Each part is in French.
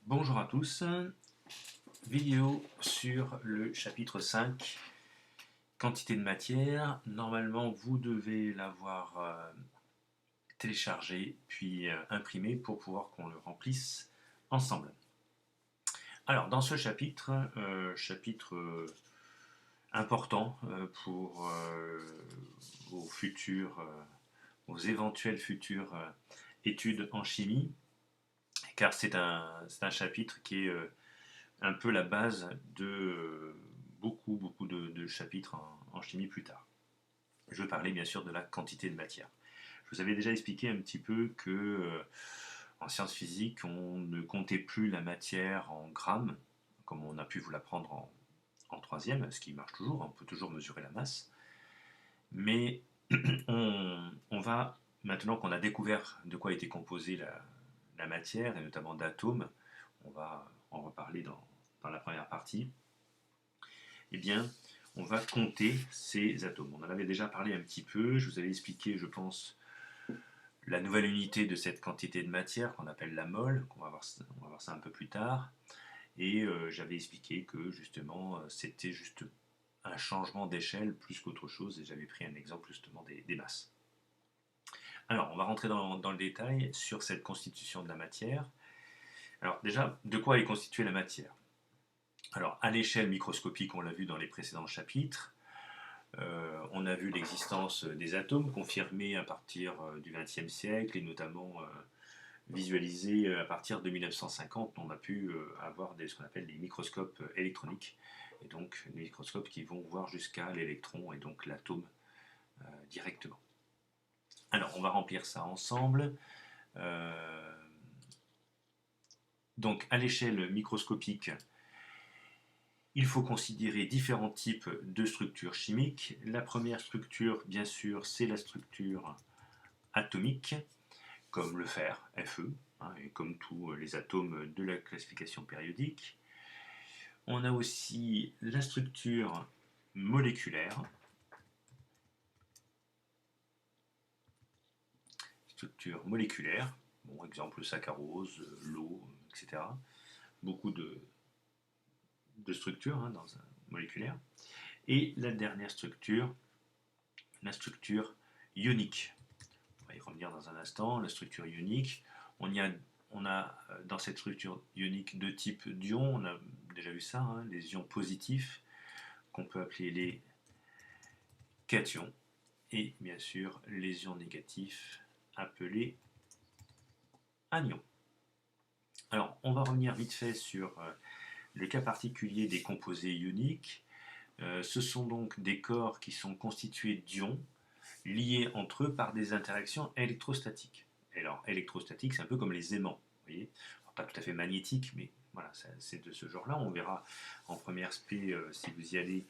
Bonjour à tous, vidéo sur le chapitre 5, quantité de matière. Normalement, vous devez l'avoir téléchargé puis imprimé pour pouvoir qu'on le remplisse ensemble. Alors, dans ce chapitre, chapitre important pour vos éventuelles futures études en chimie, car c'est un chapitre qui est un peu la base de beaucoup de chapitres en chimie plus tard. Je veux parler bien sûr de la quantité de matière. Je vous avais déjà expliqué un petit peu que en sciences physiques, on ne comptait plus la matière en grammes, comme on a pu vous l'apprendre en troisième, ce qui marche toujours, on peut toujours mesurer la masse. Mais on va, maintenant qu'on a découvert de quoi était composée la matière, et notamment d'atomes, on va en reparler dans la première partie, eh bien, on va compter ces atomes. On en avait déjà parlé un petit peu, je vous avais expliqué, je pense, la nouvelle unité de cette quantité de matière qu'on appelle la mole, on va voir ça un peu plus tard, et j'avais expliqué que justement c'était juste un changement d'échelle plus qu'autre chose, et j'avais pris un exemple justement des masses. Alors, on va rentrer dans le détail sur cette constitution de la matière. Alors déjà, de quoi est constituée la matière? Alors, à l'échelle microscopique, on l'a vu dans les précédents chapitres, on a vu l'existence des atomes confirmés à partir du XXe siècle et notamment visualisés à partir de 1950. On a pu avoir ce qu'on appelle des microscopes électroniques, et donc des microscopes qui vont voir jusqu'à l'électron et donc l'atome directement. Alors, on va remplir ça ensemble. Donc, à l'échelle microscopique, il faut considérer différents types de structures chimiques. La première structure, bien sûr, c'est la structure atomique, comme le fer, Fe, et comme tous les atomes de la classification périodique. On a aussi la structure moléculaire. Structure moléculaire, bon, exemple le saccharose, l'eau, etc. Beaucoup de structures dans un moléculaire. Et la dernière structure, la structure ionique. On va y revenir dans un instant. La structure ionique, on a dans cette structure ionique deux types d'ions. On a déjà vu ça, les ions positifs qu'on peut appeler les cations et bien sûr les ions négatifs appelés anions. Alors on va revenir vite fait sur le cas particulier des composés ioniques. Ce sont donc des corps qui sont constitués d'ions liés entre eux par des interactions électrostatiques. Et alors, électrostatique, c'est un peu comme les aimants, vous voyez, alors, pas tout à fait magnétique, mais voilà, c'est de ce genre-là. On verra en première spé, si vous y allez,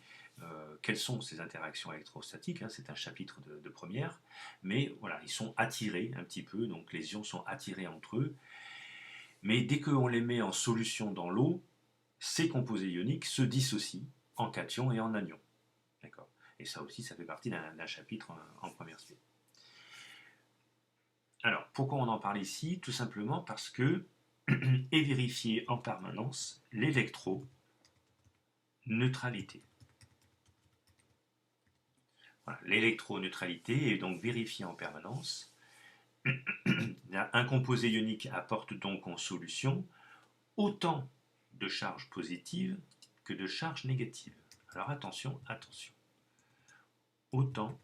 quelles sont ces interactions électrostatiques. C'est un chapitre de première, mais voilà, ils sont attirés un petit peu, donc les ions sont attirés entre eux. Mais dès qu'on les met en solution dans l'eau, ces composés ioniques se dissocient en cations et en anions. D'accord. Et ça aussi, ça fait partie d'un chapitre en première spé. Alors, pourquoi on en parle ici? Tout simplement parce que est vérifiée en permanence l'électroneutralité. Voilà, l'électroneutralité est donc vérifiée en permanence. Un composé ionique apporte donc en solution autant de charges positives que de charges négatives. Alors attention, attention. Autant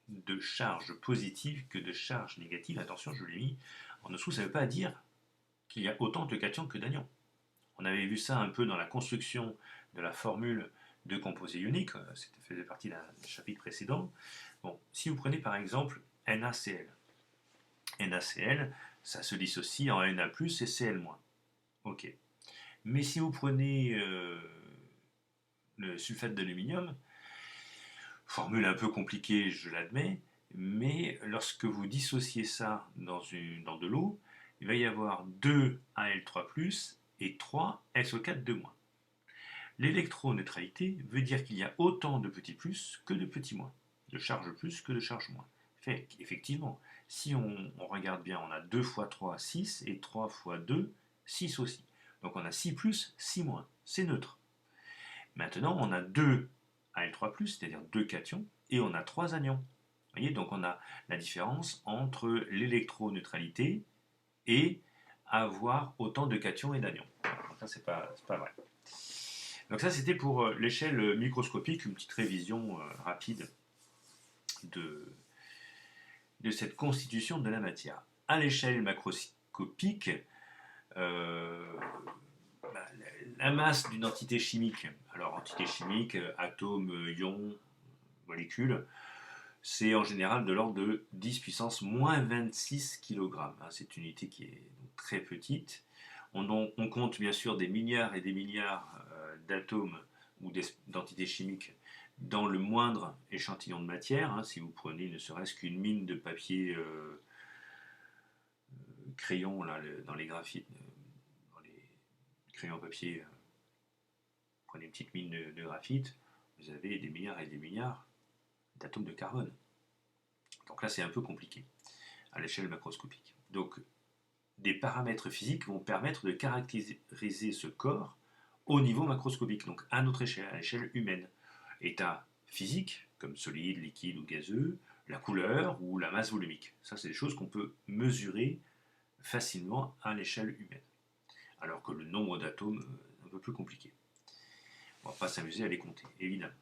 de charges positives que de charges négatives. Attention, je l'ai mis en dessous, ça ne veut pas dire qu'il y a autant de cations que d'anions. On avait vu ça un peu dans la construction de la formule de composés ioniques, ça faisait partie d'un chapitre précédent. Bon, si vous prenez par exemple NaCl, NaCl, ça se dissocie en Na+, et Cl-. Ok. Mais si vous prenez le sulfate d'aluminium, formule un peu compliquée, je l'admets, mais lorsque vous dissociez ça dans de l'eau, il va y avoir 2 Al3+, et 3 SO4 2-. L'électroneutralité veut dire qu'il y a autant de petits plus que de petits moins, de charges plus que de charges moins. Fait effectivement, si on regarde bien, on a 2 fois 3, 6, et 3 fois 2, 6 aussi. Donc on a 6+, 6-, c'est neutre. Maintenant, on a 2 Al3+, c'est-à-dire 2 cations, et on a 3 anions. Vous voyez, donc on a la différence entre l'électroneutralité et avoir autant de cations et d'anions. Donc ça, c'est pas vrai. Donc ça, c'était pour l'échelle microscopique, une petite révision rapide de cette constitution de la matière. À l'échelle macroscopique, la masse d'une entité chimique, alors entité chimique, atome, ion, molécule, c'est en général de l'ordre de 10 puissance moins 26 kg. C'est une unité qui est très petite. On compte bien sûr des milliards et des milliards d'atomes ou d'entités chimiques dans le moindre échantillon de matière. Si vous prenez ne serait-ce qu'une mine de papier crayon là, dans les graphites, dans les crayons papier, prenez une petite mine de graphite, vous avez des milliards et des milliards d'atomes de carbone. Donc là, c'est un peu compliqué à l'échelle macroscopique. Donc, des paramètres physiques vont permettre de caractériser ce corps au niveau macroscopique, donc à notre échelle, à l'échelle humaine. État physique, comme solide, liquide ou gazeux, la couleur ou la masse volumique. Ça, c'est des choses qu'on peut mesurer facilement à l'échelle humaine. Alors que le nombre d'atomes, un peu plus compliqué. On ne va pas s'amuser à les compter, évidemment.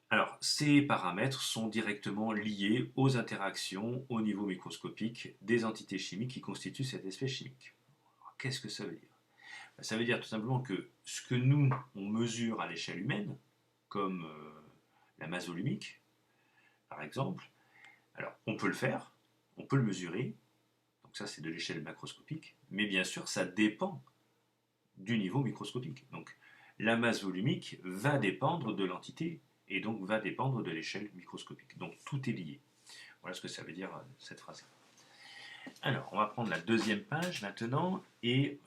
Alors, ces paramètres sont directement liés aux interactions au niveau microscopique des entités chimiques qui constituent cette espèce chimique. Qu'est-ce que ça veut dire? Ça veut dire tout simplement que ce que nous, on mesure à l'échelle humaine, comme la masse volumique, par exemple, alors on peut le faire, on peut le mesurer, donc ça c'est de l'échelle macroscopique, mais bien sûr ça dépend du niveau microscopique. Donc la masse volumique va dépendre de l'entité et donc va dépendre de l'échelle microscopique. Donc tout est lié. Voilà ce que ça veut dire cette phrase. Alors, on va prendre la deuxième page maintenant et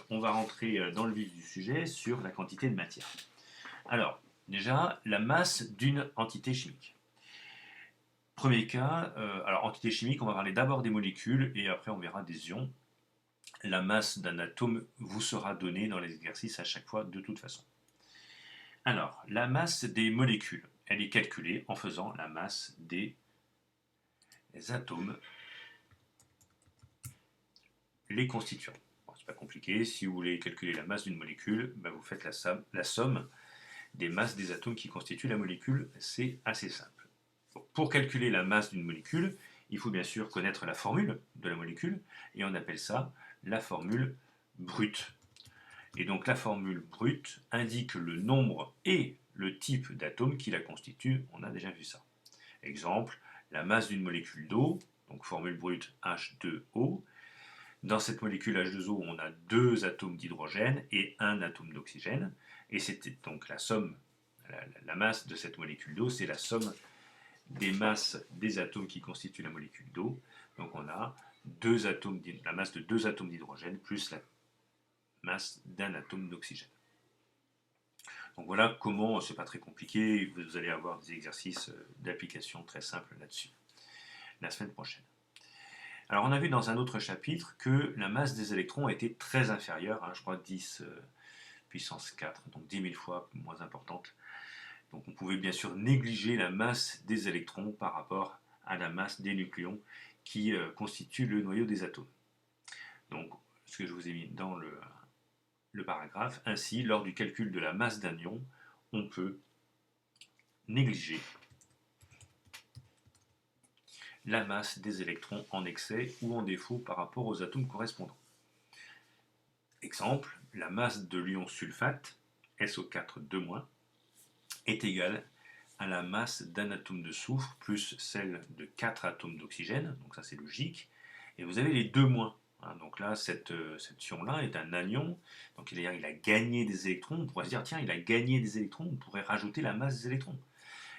on va rentrer dans le vif du sujet sur la quantité de matière. Alors, déjà, la masse d'une entité chimique. Premier cas, alors entité chimique, on va parler d'abord des molécules et après on verra des ions. La masse d'un atome vous sera donnée dans les exercices à chaque fois de toute façon. Alors, la masse des molécules, elle est calculée en faisant la masse des atomes les constituants. Bon, c'est pas compliqué, si vous voulez calculer la masse d'une molécule, ben vous faites la somme des masses des atomes qui constituent la molécule, c'est assez simple. Bon, pour calculer la masse d'une molécule, il faut bien sûr connaître la formule de la molécule, et on appelle ça la formule brute. Et donc la formule brute indique le nombre et le type d'atomes qui la constituent, on a déjà vu ça. Exemple, la masse d'une molécule d'eau, donc formule brute H2O. Dans cette molécule H2O, on a 2 atomes d'hydrogène et 1 atome d'oxygène. Et c'est donc la somme, la masse de cette molécule d'eau, c'est la somme des masses des atomes qui constituent la molécule d'eau. Donc on a la masse de 2 atomes d'hydrogène plus la masse d'un atome d'oxygène. Donc voilà comment, c'est pas très compliqué, vous allez avoir des exercices d'application très simples là-dessus la semaine prochaine. Alors on a vu dans un autre chapitre que la masse des électrons était très inférieure, je crois 10 puissance 4, donc 10 000 fois moins importante. Donc on pouvait bien sûr négliger la masse des électrons par rapport à la masse des nucléons qui constituent le noyau des atomes. Donc ce que je vous ai mis dans le paragraphe, ainsi lors du calcul de la masse d'un ion, on peut négliger la masse des électrons en excès ou en défaut par rapport aux atomes correspondants. Exemple, la masse de l'ion sulfate, SO4 2-, est égale à la masse d'un atome de soufre plus celle de 4 atomes d'oxygène, donc ça c'est logique, et vous avez les 2-. Donc là, cet ion-là est un anion, donc il a gagné des électrons, on pourrait se dire, tiens, il a gagné des électrons, on pourrait rajouter la masse des électrons.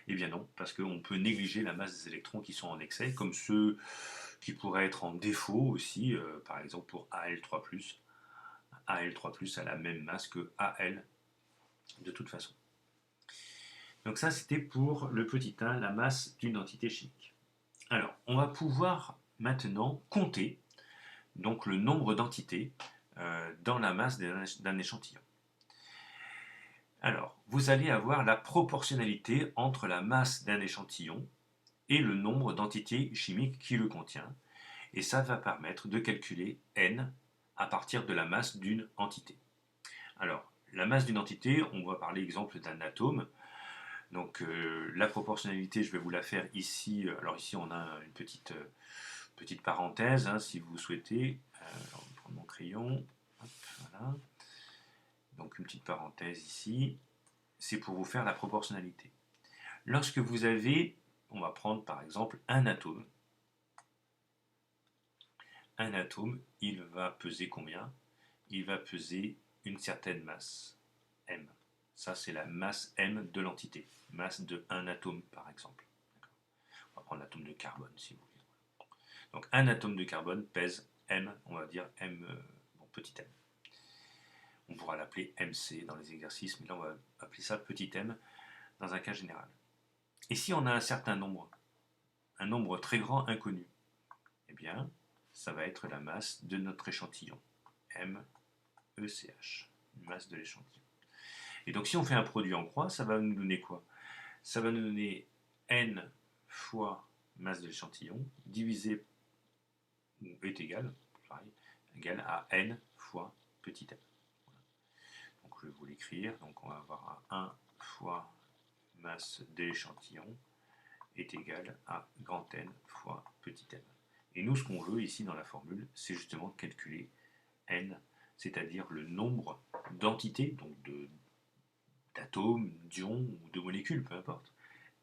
Eh bien non, parce qu'on peut négliger la masse des électrons qui sont en excès, comme ceux qui pourraient être en défaut aussi, par exemple pour Al3+. Al3+ a la même masse que Al de toute façon. Donc ça, c'était pour le petit 1, la masse d'une entité chimique. Alors, on va pouvoir maintenant compter donc le nombre d'entités dans la masse d'un échantillon. Alors, vous allez avoir la proportionnalité entre la masse d'un échantillon et le nombre d'entités chimiques qui le contient, et ça va permettre de calculer n à partir de la masse d'une entité. Alors, la masse d'une entité, on va parler exemple d'un atome. Donc la proportionnalité, je vais vous la faire ici. Alors ici, on a une petite parenthèse, hein, si vous souhaitez. Alors, je vais prendre mon crayon. Hop, voilà. Donc une petite parenthèse ici. C'est pour vous faire la proportionnalité. Lorsque vous avez, on va prendre par exemple un atome. Un atome, il va peser combien? Il va peser une certaine masse, m. Ça, c'est la masse m de l'entité. Masse de un atome, par exemple. On va prendre l'atome de carbone, si vous voulez. Donc, un atome de carbone pèse m, on va dire m, petit m. On pourra l'appeler mc dans les exercices, mais là, on va appeler ça petit m dans un cas général. Et si on a un certain nombre, un nombre très grand inconnu, eh bien, ça va être la masse de notre échantillon, MECH, masse de l'échantillon. Et donc si on fait un produit en croix, ça va nous donner quoi? Ça va nous donner n fois masse de l'échantillon divisé, ou est égal, pareil, égal à n fois petit m. Voilà. Donc je vais vous l'écrire, donc on va avoir 1 fois masse de l'échantillon est égal à grand N fois petit m. Et nous, ce qu'on veut ici dans la formule, c'est justement calculer n, c'est-à-dire le nombre d'entités, donc d'atomes, d'ions ou de molécules, peu importe.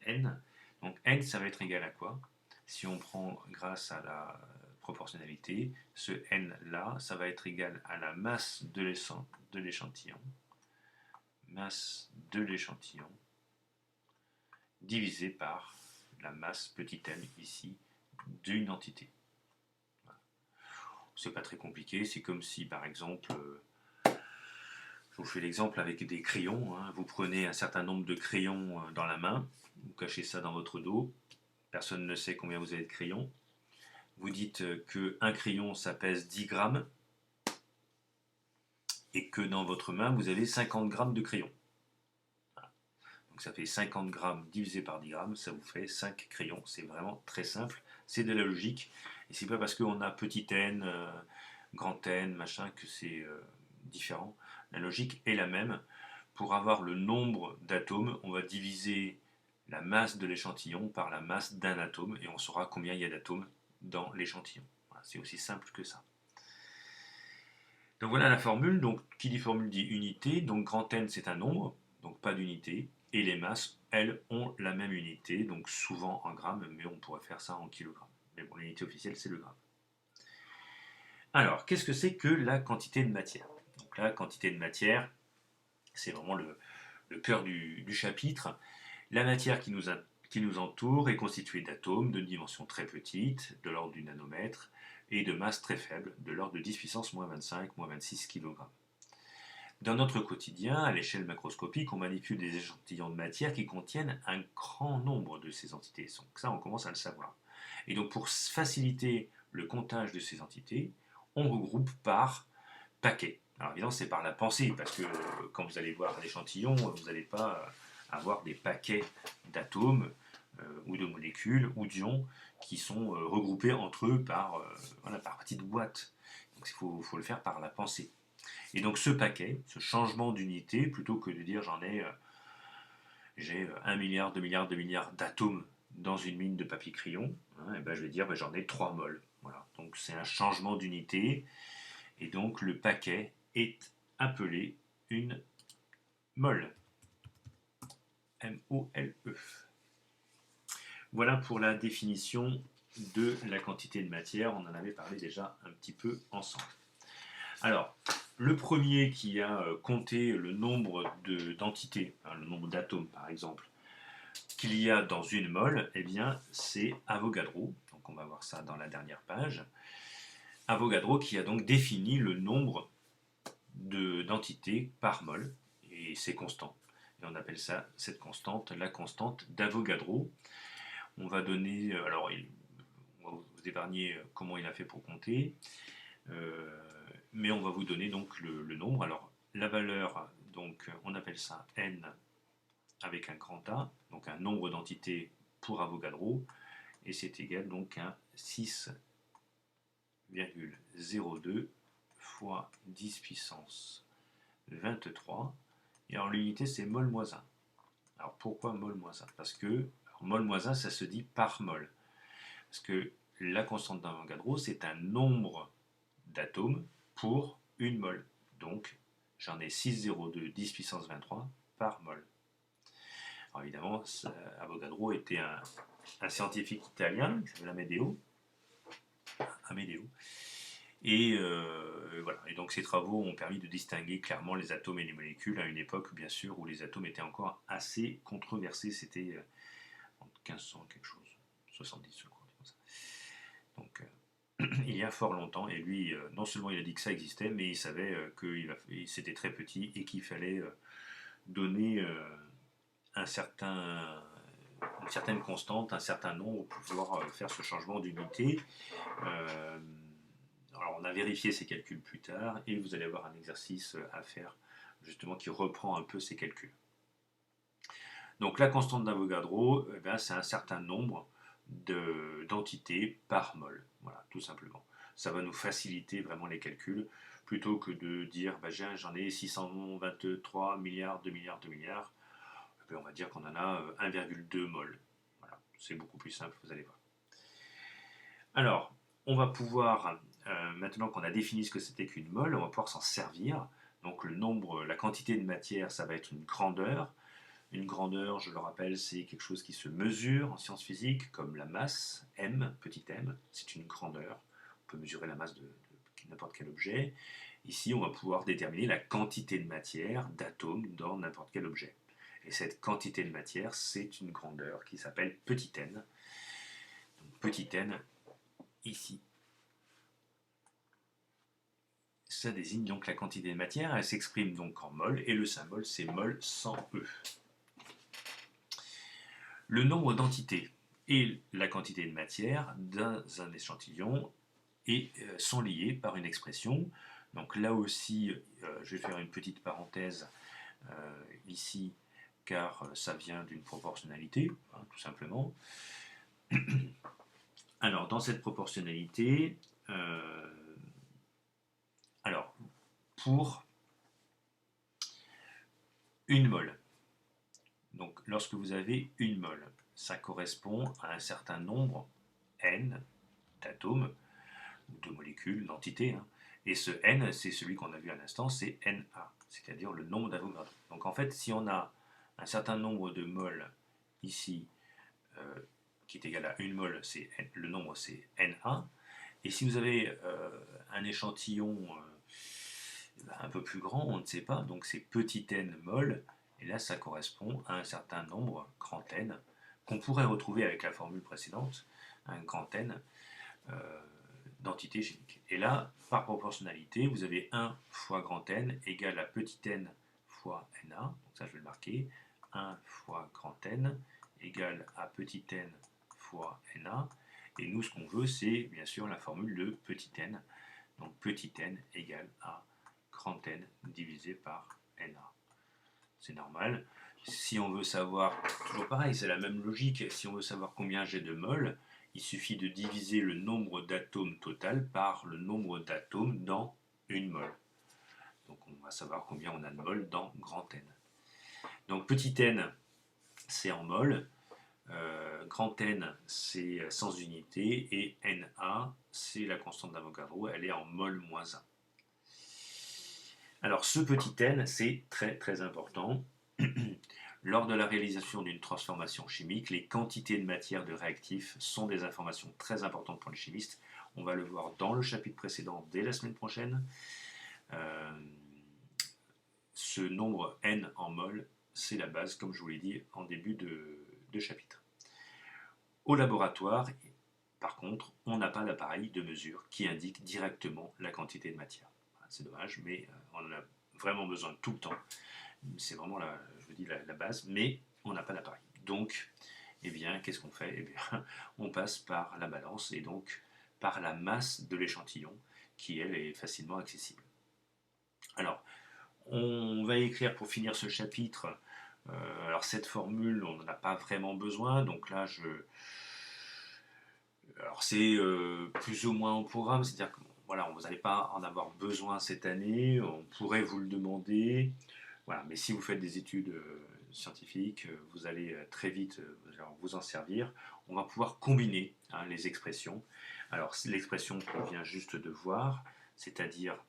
N. Donc n, ça va être égal à quoi? Si on prend grâce à la proportionnalité, ce n-là, ça va être égal à la masse de l'échantillon, masse de l'échantillon, divisé par la masse petit m ici d'une entité. Voilà. C'est pas très compliqué, c'est comme si par exemple, je vous fais l'exemple avec des crayons, hein. Vous prenez un certain nombre de crayons dans la main, vous cachez ça dans votre dos, personne ne sait combien vous avez de crayons, vous dites qu'un crayon ça pèse 10 grammes et que dans votre main vous avez 50 grammes de crayon. Voilà. Donc ça fait 50 grammes divisé par 10 grammes, ça vous fait 5 crayons. C'est vraiment très simple, c'est de la logique. Et c'est pas parce qu'on a petit n, grand n, machin, que c'est différent. La logique est la même. Pour avoir le nombre d'atomes, on va diviser la masse de l'échantillon par la masse d'un atome et on saura combien il y a d'atomes dans l'échantillon. Voilà, c'est aussi simple que ça. Donc voilà la formule. Donc qui dit formule dit unité. Donc grand N c'est un nombre, donc pas d'unité. Et les masses, elles, ont la même unité, donc souvent en grammes, mais on pourrait faire ça en kilogrammes. Mais bon, l'unité officielle c'est le gramme. Alors, qu'est-ce que c'est que la quantité de matière? Donc la quantité de matière, c'est vraiment le cœur du chapitre. La matière qui nous entoure est constituée d'atomes de dimension très petite, de l'ordre du nanomètre, et de masse très faible, de l'ordre de 10 puissance moins 25, moins 26 kg. Dans notre quotidien, à l'échelle macroscopique, on manipule des échantillons de matière qui contiennent un grand nombre de ces entités. Donc ça, on commence à le savoir. Et donc pour faciliter le comptage de ces entités, on regroupe par paquets. Alors évidemment, c'est par la pensée, parce que quand vous allez voir l'échantillon, vous n'allez pas avoir des paquets d'atomes ou de molécules ou d'ions qui sont regroupés entre eux par petites boîtes. Donc il faut le faire par la pensée. Et donc ce paquet, ce changement d'unité, plutôt que de dire j'ai 1 milliard, 2 milliards, 2 milliards d'atomes dans une mine de papier crayon, hein, et ben je vais dire j'en ai 3 moles. Voilà. Donc c'est un changement d'unité, et donc le paquet est appelé une mole. M-O-L-E. Voilà pour la définition de la quantité de matière. On en avait parlé déjà un petit peu ensemble. Alors, le premier qui a compté le nombre d'entités, le nombre d'atomes par exemple, qu'il y a dans une mole, eh bien, c'est Avogadro. Donc on va voir ça dans la dernière page. Avogadro qui a donc défini le nombre d'entités par mole, et c'est constant. Et on appelle ça, cette constante, la constante d'Avogadro. On va donner, on va vous épargner comment il a fait pour compter. Mais on va vous donner donc le nombre. Alors la valeur, donc on appelle ça n avec un grand A, donc un nombre d'entités pour Avogadro, et c'est égal donc à 6,02 fois 10 puissance 23, et en l'unité c'est mol moins 1. Alors pourquoi mol moins 1? Parce que mol moins 1 ça se dit par mol, parce que la constante d'Avogadro c'est un nombre d'atomes pour une mol, donc j'en ai 6,02 10 puissance 23 par mol. Alors évidemment, Avogadro était un scientifique italien qui s'appelle Amedeo. Et voilà. Et donc ces travaux ont permis de distinguer clairement les atomes et les molécules à une époque, bien sûr, où les atomes étaient encore assez controversés. C'était en 1500 quelque chose, 70 je crois. Comme ça. Donc il y a fort longtemps. Et lui, non seulement il a dit que ça existait, mais il savait que c'était très petit et qu'il fallait donner une certaine constante, un certain nombre pour pouvoir faire ce changement d'unité. Alors on a vérifié ces calculs plus tard et vous allez avoir un exercice à faire justement qui reprend un peu ces calculs. Donc la constante d'Avogadro, c'est un certain nombre d'entités par mol. Voilà, tout simplement. Ça va nous faciliter vraiment les calculs plutôt que de dire j'en ai 623 milliards, 2 milliards, 2 milliards. On va dire qu'on en a 1,2 mol. Voilà, c'est beaucoup plus simple, vous allez voir. Alors, on va pouvoir, maintenant qu'on a défini ce que c'était qu'une mol, on va pouvoir s'en servir. Donc le nombre, la quantité de matière, ça va être une grandeur. Une grandeur, je le rappelle, c'est quelque chose qui se mesure en sciences physiques, comme la masse, m, petit m, c'est une grandeur. On peut mesurer la masse de n'importe quel objet. Ici, on va pouvoir déterminer la quantité de matière, d'atomes dans n'importe quel objet. Et cette quantité de matière, c'est une grandeur qui s'appelle petit n. Donc, petit n, ici. Ça désigne donc la quantité de matière, elle s'exprime donc en mol, et le symbole c'est mol sans E. Le nombre d'entités et la quantité de matière dans un échantillon sont liés par une expression. Donc là aussi, je vais faire une petite parenthèse ici, car ça vient d'une proportionnalité, hein, tout simplement. Alors, dans cette proportionnalité, alors, pour une mole, donc lorsque vous avez une mole, ça correspond à un certain nombre n d'atomes, ou de molécules, d'entités, hein, et ce n, c'est celui qu'on a vu à l'instant, c'est Na, c'est-à-dire le nombre d'Avogadro. Donc en fait, si on a un certain nombre de moles ici, qui est égal à une mole, le nombre c'est Na, et si vous avez un échantillon un peu plus grand, on ne sait pas, donc c'est petit n mol, et là ça correspond à un certain nombre, grand N, qu'on pourrait retrouver avec la formule précédente, un grand N, d'entités chimiques. Et là, par proportionnalité, vous avez 1 fois grand N égale à petit n fois Na, donc ça je vais le marquer, 1 fois grand N égale à petit n fois Na, et nous ce qu'on veut c'est bien sûr la formule de petit n, donc petit n égale à grand N divisé par Na. C'est normal. Si on veut savoir, toujours pareil, c'est la même logique, si on veut savoir combien j'ai de mol, il suffit de diviser le nombre d'atomes total par le nombre d'atomes dans une mol. Donc on va savoir combien on a de mol dans grand N. Donc petit n, c'est en mol, grand N, c'est sans unité, et Na, c'est la constante d'Avogadro, elle est en mol moins 1. Alors ce petit n, c'est très très important. Lors de la réalisation d'une transformation chimique, les quantités de matière de réactifs sont des informations très importantes pour les chimistes. On va le voir dans le chapitre précédent dès la semaine prochaine. Ce nombre n en mol, c'est la base, comme je vous l'ai dit en début de chapitre. Au laboratoire, par contre, on n'a pas d'appareil de mesure qui indique directement la quantité de matière. C'est dommage, mais on en a vraiment besoin tout le temps. C'est vraiment la base, mais on n'a pas d'appareil. Donc, eh bien, qu'est-ce qu'on fait? Eh bien, on passe par la balance et donc par la masse de l'échantillon qui elle est facilement accessible. Alors, on va écrire pour finir ce chapitre. Alors cette formule, on n'en a pas vraiment besoin, donc là alors c'est plus ou moins au programme, c'est-à-dire que voilà, vous n'allez pas en avoir besoin cette année, on pourrait vous le demander, voilà, mais si vous faites des études scientifiques, vous allez très vite vous en servir. On va pouvoir combiner hein, les expressions. Alors l'expression qu'on vient juste de voir, c'est-à-dire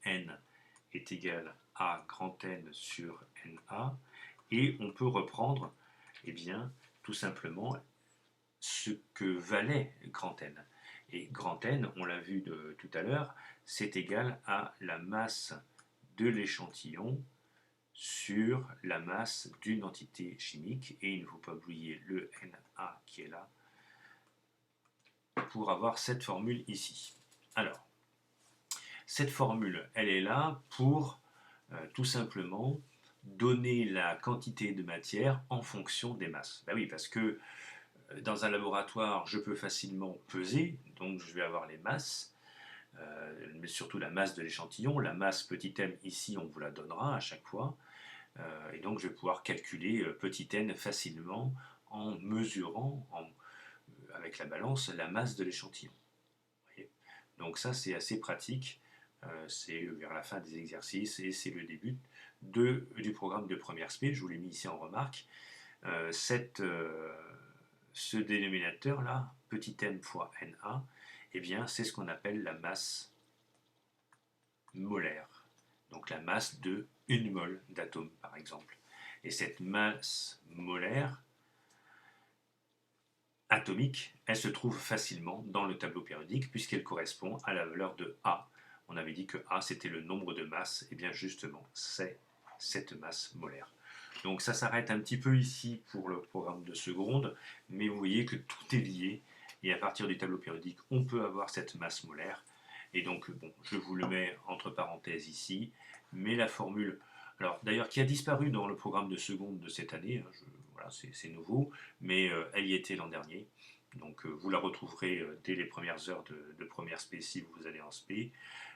n est égal à grand N sur NA, et on peut reprendre eh bien, tout simplement ce que valait grand N. Et grand N, on l'a vu tout à l'heure, c'est égal à la masse de l'échantillon sur la masse d'une entité chimique, et il ne faut pas oublier le Na qui est là, pour avoir cette formule ici. Alors, cette formule, elle est là pour tout simplement donner la quantité de matière en fonction des masses. Ben oui, parce que dans un laboratoire, je peux facilement peser, donc je vais avoir les masses, mais surtout la masse de l'échantillon. La masse petit m ici, on vous la donnera à chaque fois, et donc je vais pouvoir calculer petit n facilement en mesurant avec la balance la masse de l'échantillon. Donc ça, c'est assez pratique. C'est vers la fin des exercices et c'est le début du programme de première spé. Je vous l'ai mis ici en remarque. Ce dénominateur-là, petit m fois Na, eh bien, c'est ce qu'on appelle la masse molaire. Donc la masse de 1 mol d'atome, par exemple. Et cette masse molaire atomique, elle se trouve facilement dans le tableau périodique puisqu'elle correspond à la valeur de A. On avait dit que A c'était le nombre de masses, et bien justement c'est cette masse molaire. Donc ça s'arrête un petit peu ici pour le programme de seconde, mais vous voyez que tout est lié, et à partir du tableau périodique on peut avoir cette masse molaire, et donc bon, je vous le mets entre parenthèses ici, mais la formule, alors d'ailleurs qui a disparu dans le programme de seconde de cette année, hein, voilà, c'est nouveau, mais elle y était l'an dernier. Donc vous la retrouverez dès les premières heures de première spé si vous allez en spé.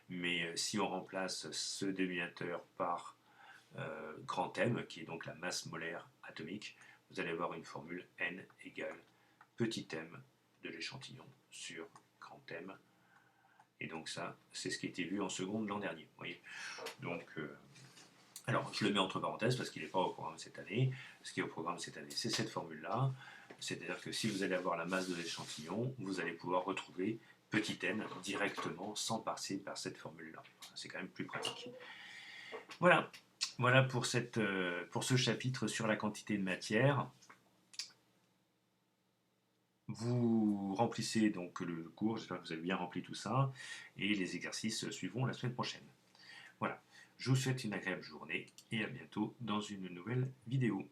Mais si on remplace ce dénominateur par grand M, qui est donc la masse molaire atomique, vous allez avoir une formule N égale petit m de l'échantillon sur grand M. Et donc ça, c'est ce qui a été vu en seconde l'an dernier. Vous voyez, donc alors, je le mets entre parenthèses parce qu'il n'est pas au programme cette année. Ce qui est au programme cette année, c'est cette formule-là. C'est-à-dire que si vous allez avoir la masse de l'échantillon, vous allez pouvoir retrouver petit n directement sans passer par cette formule-là. C'est quand même plus pratique. Voilà, voilà pour ce chapitre sur la quantité de matière. Vous remplissez donc le cours, j'espère que vous avez bien rempli tout ça, et les exercices suivront la semaine prochaine. Voilà. Je vous souhaite une agréable journée et à bientôt dans une nouvelle vidéo.